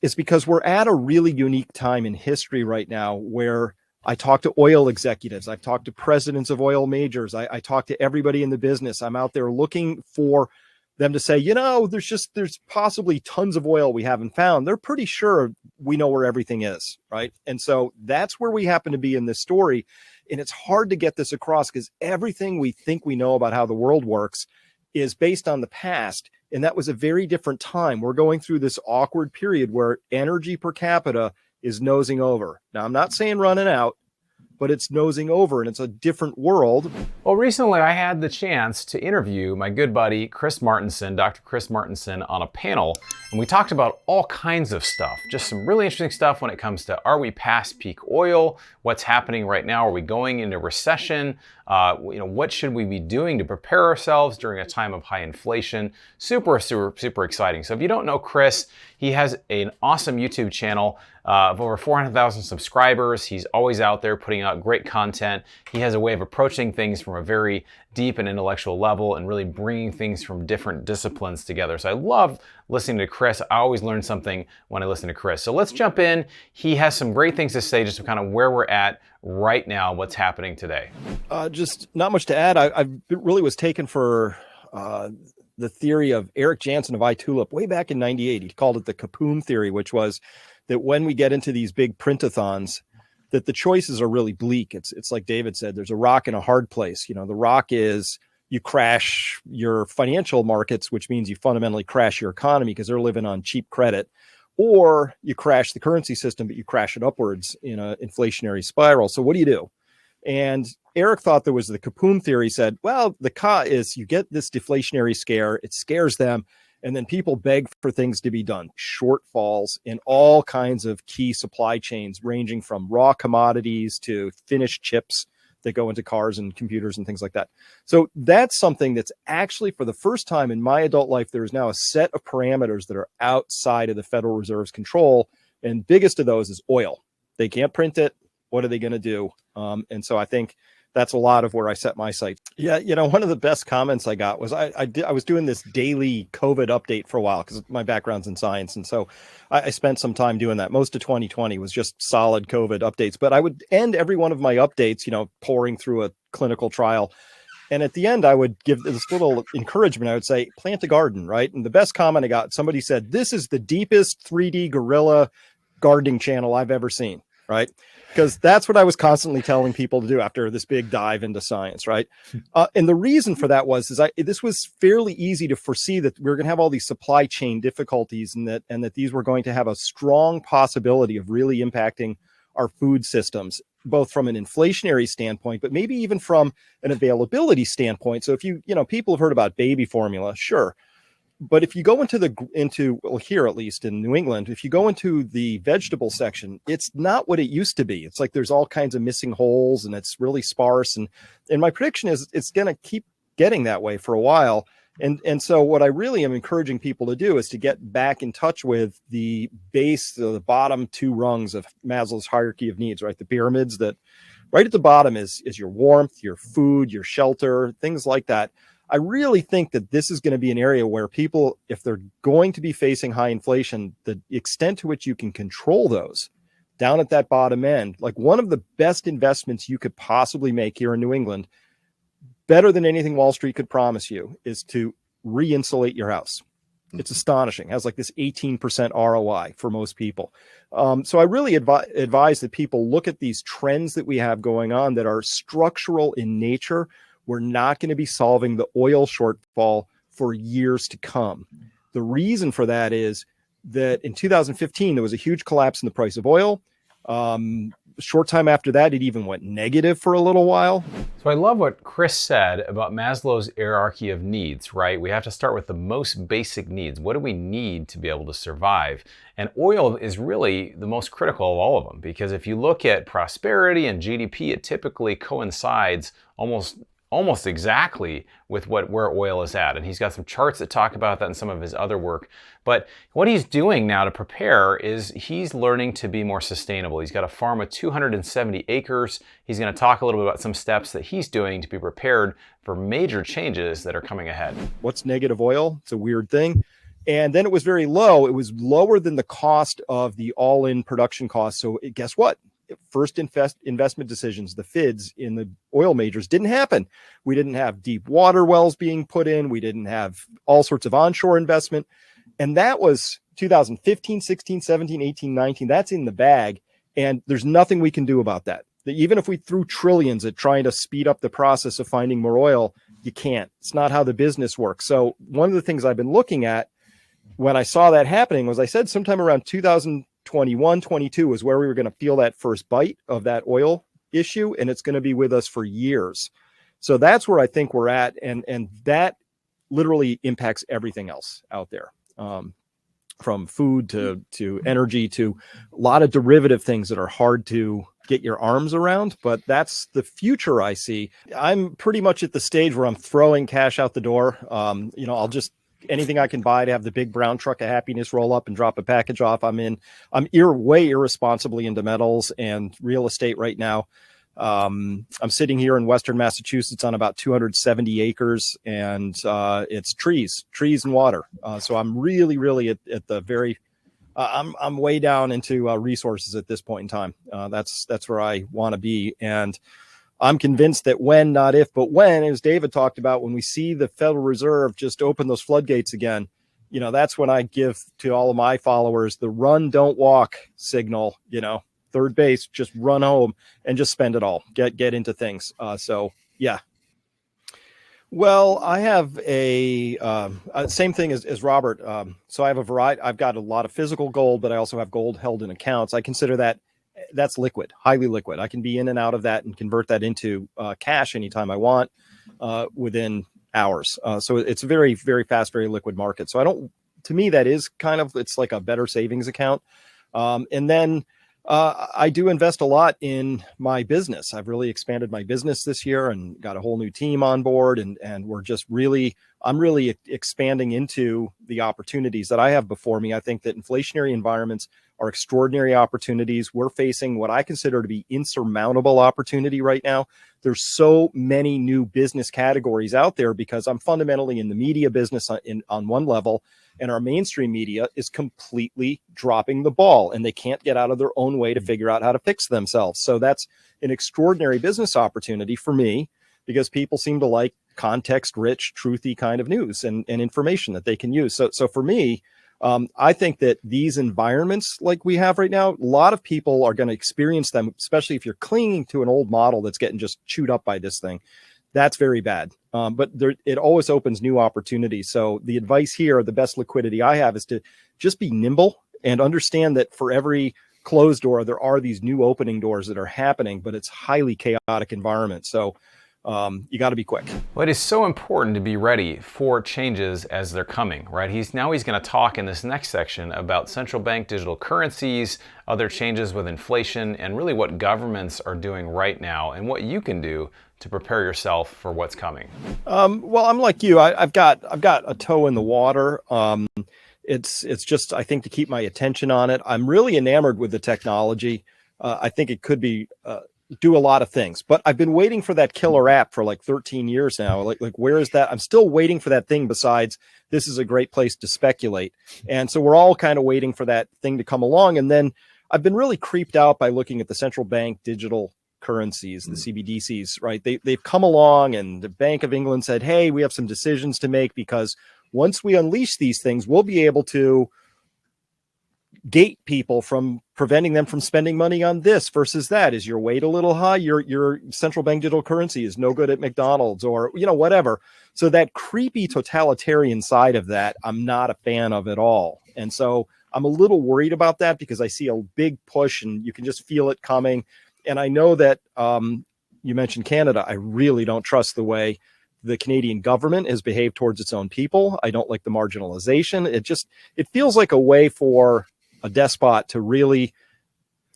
is because we're at a really unique time in history right now where I talk to oil executives. I've talked to presidents of oil majors. I talk to everybody in the business. I'm out there looking for them to say, there's possibly tons of oil we haven't found. They're pretty sure we know where everything is, right? And so that's where we happen to be in this story. And it's hard to get this across because everything we think we know about how the world works is based on the past. And that was a very different time. We're going through this awkward period where energy per capita is nosing over. Now, I'm not saying running out, but it's nosing over and it's a different world. Well, recently I had the chance to interview my good buddy, Chris Martenson, Dr. Chris Martenson, on a panel, and we talked about all kinds of stuff. Just some really interesting stuff when it comes to, are we past peak oil? What's happening right now? Are we going into recession? What should we be doing to prepare ourselves during a time of high inflation? Super, super, super exciting. So if you don't know Chris, he has an awesome YouTube channel of over 400,000 subscribers. He's always out there putting out great content. He has a way of approaching things from a very deep and intellectual level and really bringing things from different disciplines together. So I love listening to Chris. I always learn something when I listen to Chris. So let's jump in. He has some great things to say just to kind of where we're at right now, what's happening today. Just not much to add. I really was taken for the theory of Eric Jansen of iTulip way back in 98. He called it the Kapoom theory, which was that when we get into these big printathons, that the choices are really bleak. It's like David said, there's a rock and a hard place. The rock is you crash your financial markets, which means you fundamentally crash your economy because they're living on cheap credit, or you crash the currency system, but you crash it upwards in an inflationary spiral. So what do you do? And Eric thought there was the Kapoom theory, said, well, the Ka is you get this deflationary scare, it scares them, and then people beg for things to be done, shortfalls in all kinds of key supply chains, ranging from raw commodities to finished chips that go into cars and computers and things like that. So that's something that's actually, for the first time in my adult life, there is now a set of parameters that are outside of the Federal Reserve's control. And biggest of those is oil. They can't print it. What are they going to do? And so I think that's a lot of where I set my sights. Yeah, one of the best comments I got was I was doing this daily COVID update for a while because my background's in science. And so I spent some time doing that. Most of 2020 was just solid COVID updates. But I would end every one of my updates, pouring through a clinical trial. And at the end, I would give this little encouragement. I would say, plant a garden, right? And the best comment I got, somebody said, this is the deepest 3D gorilla gardening channel I've ever seen, right? Because that's what I was constantly telling people to do after this big dive into science, right? And the reason for that was this was fairly easy to foresee that we were going to have all these supply chain difficulties and that these were going to have a strong possibility of really impacting our food systems, both from an inflationary standpoint, but maybe even from an availability standpoint. So if people have heard about baby formula, sure. But if you go well, here, at least in New England, if you go into the vegetable section, it's not what it used to be. It's like there's all kinds of missing holes and it's really sparse. And my prediction is it's going to keep getting that way for a while. And so what I really am encouraging people to do is to get back in touch with the base, the bottom two rungs of Maslow's hierarchy of needs, right? The pyramids that right at the bottom is your warmth, your food, your shelter, things like that. I really think that this is going to be an area where people, if they're going to be facing high inflation, the extent to which you can control those down at that bottom end, like one of the best investments you could possibly make here in New England, better than anything Wall Street could promise you, is to re-insulate your house. It's astonishing. It has like this 18% ROI for most people. So I really advise that people look at these trends that we have going on that are structural in nature. We're not going to be solving the oil shortfall for years to come. The reason for that is that in 2015, there was a huge collapse in the price of oil. Short time after that, it even went negative for a little while. So I love what Chris said about Maslow's hierarchy of needs, right? We have to start with the most basic needs. What do we need to be able to survive? And oil is really the most critical of all of them, because if you look at prosperity and GDP, it typically coincides almost exactly with where oil is at. And he's got some charts that talk about that in some of his other work. But what he's doing now to prepare is he's learning to be more sustainable. He's got a farm of 270 acres. He's going to talk a little bit about some steps that he's doing to be prepared for major changes that are coming ahead. What's negative oil? It's a weird thing. And then it was very low. It was lower than the cost of the all-in production cost. So guess what? First investment decisions, the FIDs in the oil majors, didn't happen. We didn't have deep water wells being put in. We didn't have all sorts of onshore investment. And that was 2015, 16, 17, 18, 19. That's in the bag. And there's nothing we can do about that. Even if we threw trillions at trying to speed up the process of finding more oil, you can't. It's not how the business works. So one of the things I've been looking at when I saw that happening was, I said sometime around 2021, 22 was where we were going to feel that first bite of that oil issue, and it's going to be with us for years. So that's where I think we're at, and that literally impacts everything else out there, from food to energy to a lot of derivative things that are hard to get your arms around. But that's the future I see. I'm pretty much at the stage where I'm throwing cash out the door. I'll just anything I can buy to have the big brown truck of happiness roll up and drop a package off. I'm way irresponsibly into metals and real estate right now. I'm sitting here in Western Massachusetts on about 270 acres, and it's trees and water. So I'm really at the very, I'm way down into resources at this point in time. That's where I want to be. And I'm convinced that when, not if, but when, as David talked about, when we see the Federal Reserve just open those floodgates again, that's when I give to all of my followers the run, don't walk signal, third base, just run home and just spend it all, get into things. So yeah. Well, I have a same thing as Robert. So I have a variety. I've got a lot of physical gold, but I also have gold held in accounts. I consider that's liquid, highly liquid. I can be in and out of that and convert that into cash anytime I want within hours. So it's a very, very fast, very liquid market. So to me, that is it's like a better savings account. And then I do invest a lot in my business. I've really expanded my business this year and got a whole new team on board. And I'm really expanding into the opportunities that I have before me. I think that inflationary environments are extraordinary opportunities. We're facing what I consider to be insurmountable opportunity right now. There's so many new business categories out there because I'm fundamentally in the media business on one level, and our mainstream media is completely dropping the ball, and they can't get out of their own way to figure out how to fix themselves. So that's an extraordinary business opportunity for me because people seem to like context-rich, truthy kind of news and information that they can use. So for me, I think that these environments like we have right now, a lot of people are going to experience them, especially if you're clinging to an old model that's getting just chewed up by this thing. That's very bad. But it always opens new opportunities. So the advice here, the best liquidity I have is to just be nimble and understand that for every closed door, there are these new opening doors that are happening, but it's highly chaotic environment. So you got to be quick. Well, it is so important to be ready for changes as they're coming, right? He's going to talk in this next section about central bank digital currencies, other changes with inflation, and really what governments are doing right now and what you can do to prepare yourself for what's coming. Well, I'm like you. I've got a toe in the water. It's just, I think, to keep my attention on it. I'm really enamored with the technology. I think it could be do a lot of things, but I've been waiting for that killer app for like 13 years now. Like where is that? I'm still waiting for that thing. Besides, this is a great place to speculate. And so we're all kind of waiting for that thing to come along. And then I've been really creeped out by looking at the central bank digital currencies, the CBDCs, right? They've come along, and the Bank of England said, hey, we have some decisions to make because once we unleash these things, we'll be able to gate people from preventing them from spending money on this versus that. Is your weight a little high? Your central bank digital currency is no good at McDonald's or, whatever. So that creepy totalitarian side of that, I'm not a fan of at all. And so I'm a little worried about that because I see a big push and you can just feel it coming. And I know that you mentioned Canada. I really don't trust the way the Canadian government has behaved towards its own people. I don't like the marginalization. It feels like a way for a despot to really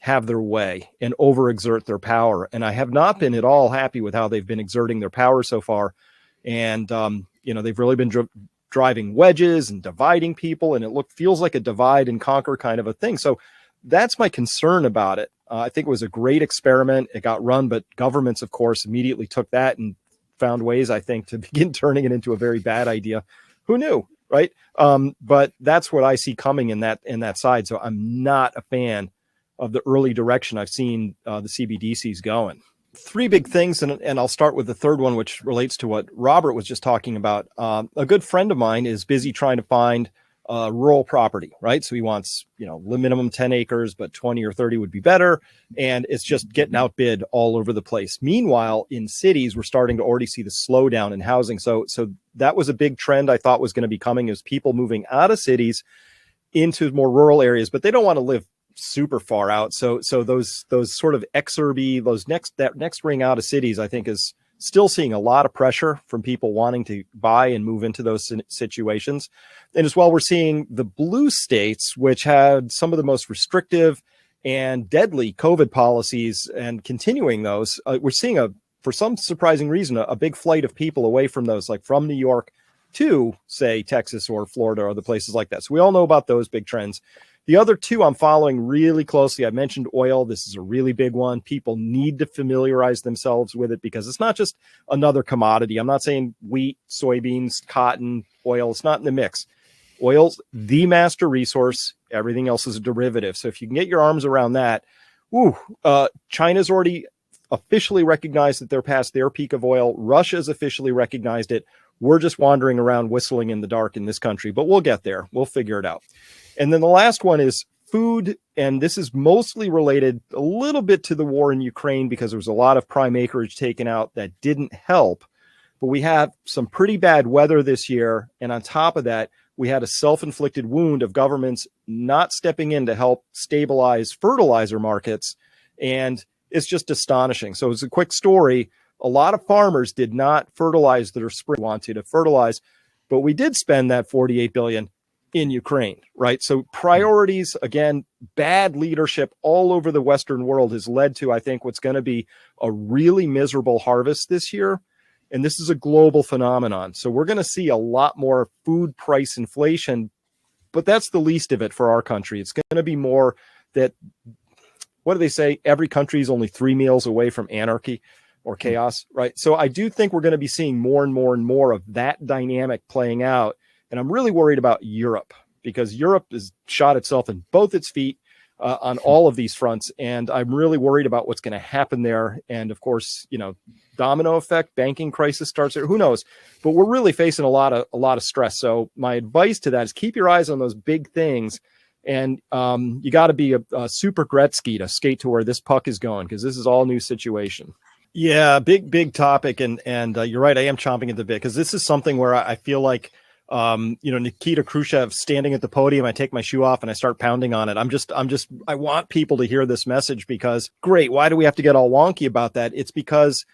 have their way and overexert their power. And I have not been at all happy with how they've been exerting their power so far. And, they've really been driving wedges and dividing people. And it feels like a divide and conquer kind of a thing. So that's my concern about it. I think it was a great experiment. It got run, but governments, of course, immediately took that and found ways, I think, to begin turning it into a very bad idea. Who knew? right? But that's what I see coming in that side. So I'm not a fan of the early direction I've seen the CBDCs going. Three big things, and I'll start with the third one, which relates to what Robert was just talking about. A good friend of mine is busy trying to find rural property, right? So he wants, minimum 10 acres, but 20 or 30 would be better. And it's just getting outbid all over the place. Meanwhile, in cities, we're starting to already see the slowdown in housing. So that was a big trend I thought was going to be coming, is people moving out of cities into more rural areas, but they don't want to live super far out. So those sort of exurby, that next ring out of cities, I think is still seeing a lot of pressure from people wanting to buy and move into those situations. And as well, we're seeing the blue states, which had some of the most restrictive and deadly COVID policies, and continuing those, we're seeing for some surprising reason, a big flight of people away from those, like from New York to, say, Texas or Florida or other places like that. So we all know about those big trends. The other two I'm following really closely. I mentioned oil. This is a really big one. People need to familiarize themselves with it because it's not just another commodity. I'm not saying wheat, soybeans, cotton, oil. It's not in the mix. Oil's the master resource. Everything else is a derivative. So if you can get your arms around that, China's already officially recognized that they're past their peak of oil. Russia's officially recognized it. We're just wandering around whistling in the dark in this country, but we'll get there. We'll figure it out. And then the last one is food. And this is mostly related a little bit to the war in Ukraine, because there was a lot of prime acreage taken out that didn't help. But we have some pretty bad weather this year. And on top of that, we had a self-inflicted wound of governments not stepping in to help stabilize fertilizer markets. And it's just astonishing. So it's a quick story. A lot of farmers did not fertilize their spring wanted to fertilize, but we did spend that $48 billion in Ukraine, right? So priorities, again, bad leadership all over the Western world has led to, I think, what's going to be a really miserable harvest this year. And this is a global phenomenon. So we're going to see a lot more food price inflation, but that's the least of it for our country. It's going to be more that, what do they say? Every country is only 3 meals away from anarchy or chaos, right? So I do think we're going to be seeing more and more and more of that dynamic playing out. And I'm really worried about Europe, because Europe has shot itself in both its feet on all of these fronts. And I'm really worried about what's going to happen there. And of course, domino effect, banking crisis starts there. Who knows? But we're really facing a lot of stress. So my advice to that is keep your eyes on those big things. And you got to be a super Gretzky to skate to where this puck is going, because this is all new situation. Yeah, big topic. And you're right. I am chomping at the bit, because this is something where I feel like, Nikita Khrushchev standing at the podium, I take my shoe off and I start pounding on it. I want people to hear this message, because great. Why do we have to get all wonky about that? It's because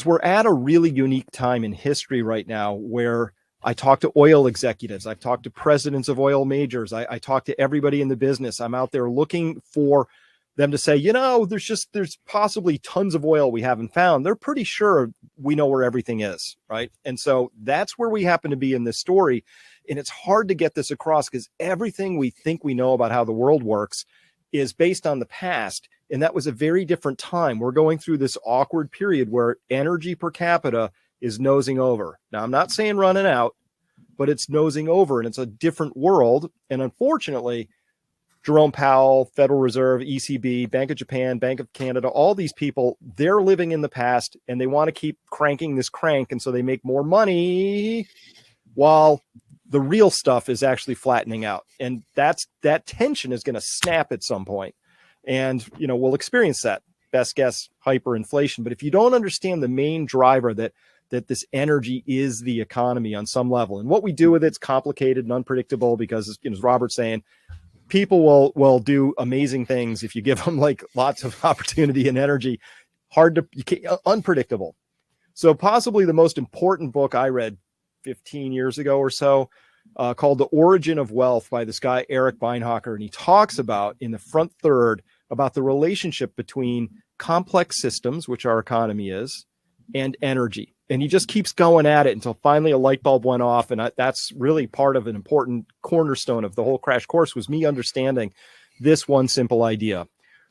we're at a really unique time in history right now, where I talk to oil executives. I've talked to presidents of oil majors. I talk to everybody in the business. I'm out there looking for them to say, there's possibly tons of oil we haven't found. They're pretty sure we know where everything is, right? And so that's where we happen to be in this story. And it's hard to get this across, because everything we think we know about how the world works is based on the past. And that was a very different time. We're going through this awkward period where energy per capita is nosing over. Now, I'm not saying running out, but it's nosing over, and it's a different world. And unfortunately, Jerome Powell, Federal Reserve, ECB, Bank of Japan, Bank of Canada, all these people, they're living in the past, and they want to keep cranking this crank. And so they make more money while the real stuff is actually flattening out. And that tension is going to snap at some point. And, we'll experience that. Best guess, hyperinflation. But if you don't understand the main driver that this energy is the economy on some level, and what we do with it's complicated and unpredictable, because, as Robert's saying, people will do amazing things if you give them like lots of opportunity and energy. Unpredictable. So possibly the most important book I read 15 years ago or so, called The Origin of Wealth by this guy, Eric Beinhocker. And he talks about, in the front third, about the relationship between complex systems, which our economy is, and energy. And he just keeps going at it until finally a light bulb went off. And that's really part of an important cornerstone of the whole crash course, was me understanding this one simple idea.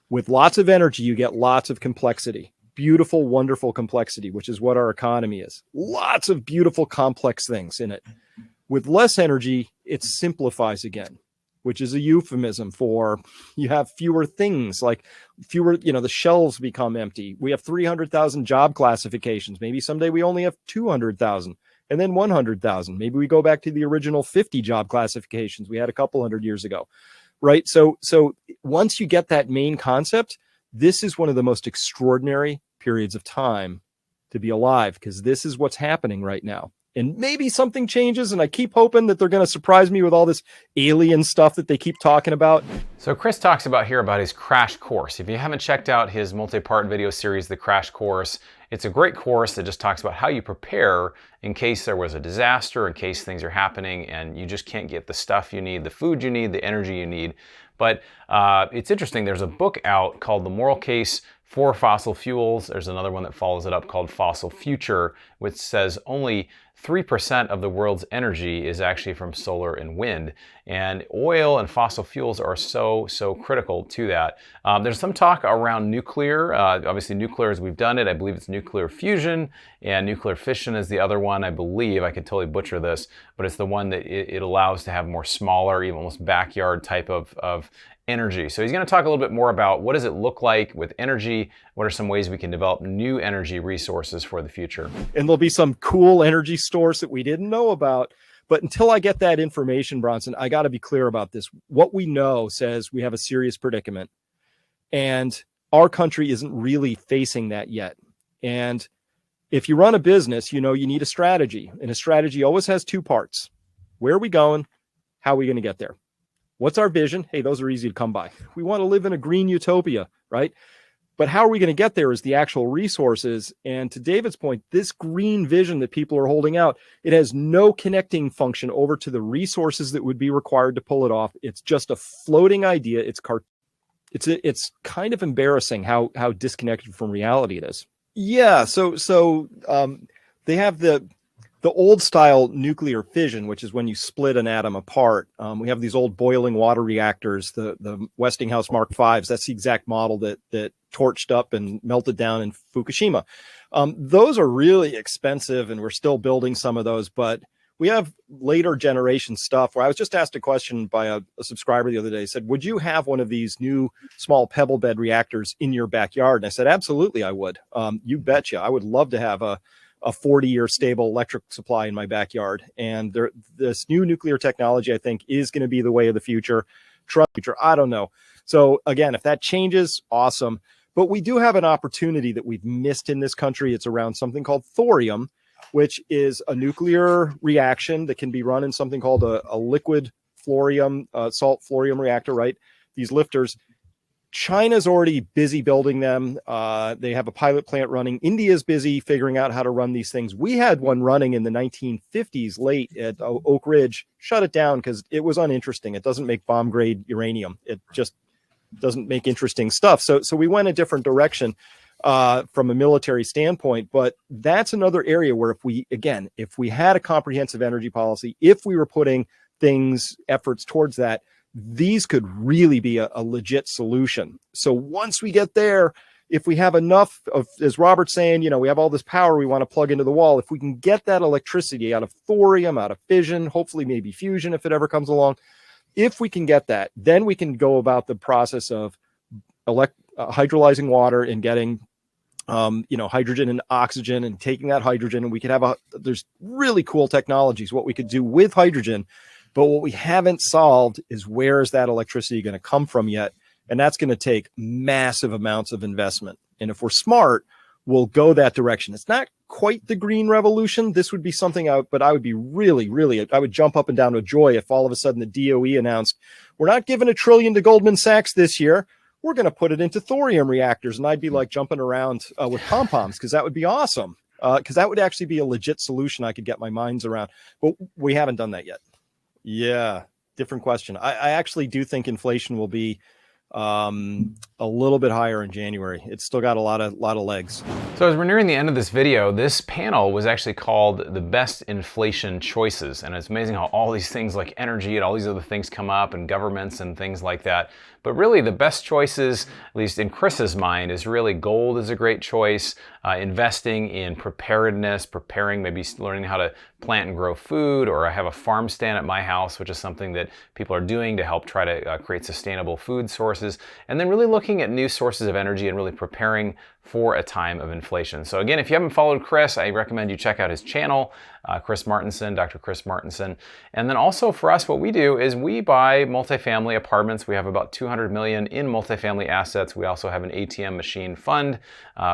With lots of energy, you get lots of complexity, beautiful, wonderful complexity, which is what our economy is. Lots of beautiful, complex things in it. With less energy, it simplifies again, which is a euphemism for you have fewer things, like fewer, the shelves become empty. We have 300,000 job classifications. Maybe someday we only have 200,000 and then 100,000. Maybe we go back to the original 50 job classifications we had a couple hundred years ago, right? So once you get that main concept, this is one of the most extraordinary periods of time to be alive, because this is what's happening right now. And maybe something changes, and I keep hoping that they're going to surprise me with all this alien stuff that they keep talking about. So Chris talks about here about his crash course. If you haven't checked out his multi-part video series, The Crash Course, it's a great course that just talks about how you prepare in case there was a disaster, in case things are happening and you just can't get the stuff you need, the food you need, the energy you need. But it's interesting, there's a book out called The Moral Case for Fossil Fuels. There's another one that follows it up called Fossil Future, which says only 3% of the world's energy is actually from solar and wind. And oil and fossil fuels are so critical to that. There's some talk around nuclear. Obviously nuclear, as we've done it, I believe it's nuclear fusion, and nuclear fission is the other one, I believe. I could totally butcher this, but it's the one that it allows to have more smaller, even almost backyard type of energy. So he's going to talk a little bit more about what does it look like with energy, what are some ways we can develop new energy resources for the future. And there'll be some cool energy stores that we didn't know about. But until I get that information, Bronson, I got to be clear about this. What we know says we have a serious predicament, and our country isn't really facing that yet. And if you run a business, you need a strategy, and a strategy always has two parts. Where are we going? How are we going to get there? What's our vision? Hey, those are easy to come by. We want to live in a green utopia, right? But how are we going to get there is the actual resources. And to David's point, this green vision that people are holding out, it has no connecting function over to the resources that would be required to pull it off. It's just a floating idea. It's kind of embarrassing how disconnected from reality it is. Yeah. So they have the old style nuclear fission, which is when you split an atom apart. We have these old boiling water reactors, the Westinghouse Mark V's. That's the exact model that torched up and melted down in Fukushima. Those are really expensive, and we're still building some of those. But we have later generation stuff where I was just asked a question by a subscriber the other day. He said, would you have one of these new small pebble bed reactors in your backyard? And I said, absolutely, I would. You betcha. I would love to have a 40-year stable electric supply in my backyard. And this new nuclear technology, I think, is going to be the way of the future. I don't know. So again, if that changes, awesome. But we do have an opportunity that we've missed in this country. It's around something called thorium, which is a nuclear reaction that can be run in something called a liquid fluorium, salt fluorium reactor, right? These lifters. China's already busy building them. They have a pilot plant running. India's busy figuring out how to run these things. We had one running in the 1950s late at Oak Ridge, shut it down because it was uninteresting. It doesn't make bomb grade uranium. It just doesn't make interesting stuff. So we went a different direction from a military standpoint, but that's another area where if we had a comprehensive energy policy, if we were putting efforts towards that, these could really be a legit solution. So once we get there, if we have enough of, as Robert's saying, we have all this power we want to plug into the wall. If we can get that electricity out of thorium, out of fission, hopefully maybe fusion if it ever comes along, if we can get that, then we can go about the process of hydrolyzing water and getting hydrogen and oxygen and taking that hydrogen, and we could have there's really cool technologies, what we could do with hydrogen. But what we haven't solved is where is that electricity going to come from yet? And that's going to take massive amounts of investment. And if we're smart, we'll go that direction. It's not quite the green revolution. This would be something but I would be really, I would jump up and down with joy if all of a sudden the DOE announced, we're not giving $1 trillion to Goldman Sachs this year. We're going to put it into thorium reactors. And I'd be like jumping around with pom-poms because that would be awesome. Because that would actually be a legit solution I could get my minds around. But we haven't done that yet. Yeah, different question. I actually do think inflation will be a little bit higher in January. It's still got a lot of legs. So as we're nearing the end of this video, this panel was actually called the best inflation choices. And it's amazing how all these things like energy and all these other things come up and governments and things like that. But really the best choices, at least in Chris's mind, is really gold is a great choice, investing in preparedness, preparing, maybe learning how to plant and grow food, or I have a farm stand at my house, which is something that people are doing to help try to create sustainable food sources, and then really looking at new sources of energy and really preparing for a time of inflation. So again, if you haven't followed Chris, I recommend you check out his channel, Chris Martenson, Dr. Chris Martenson. And then also for us, what we do is we buy multifamily apartments. We have about 200 million in multifamily assets. We also have an ATM machine fund.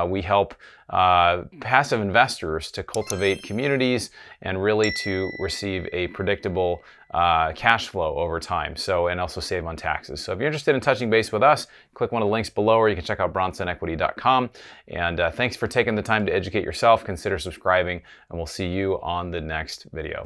We help passive investors to cultivate communities and really to receive a predictable cash flow over time. So, and also save on taxes. So if you're interested in touching base with us, click one of the links below, or you can check out bronsonequity.com. And thanks for taking the time to educate yourself. Consider subscribing, and we'll see you on the next video.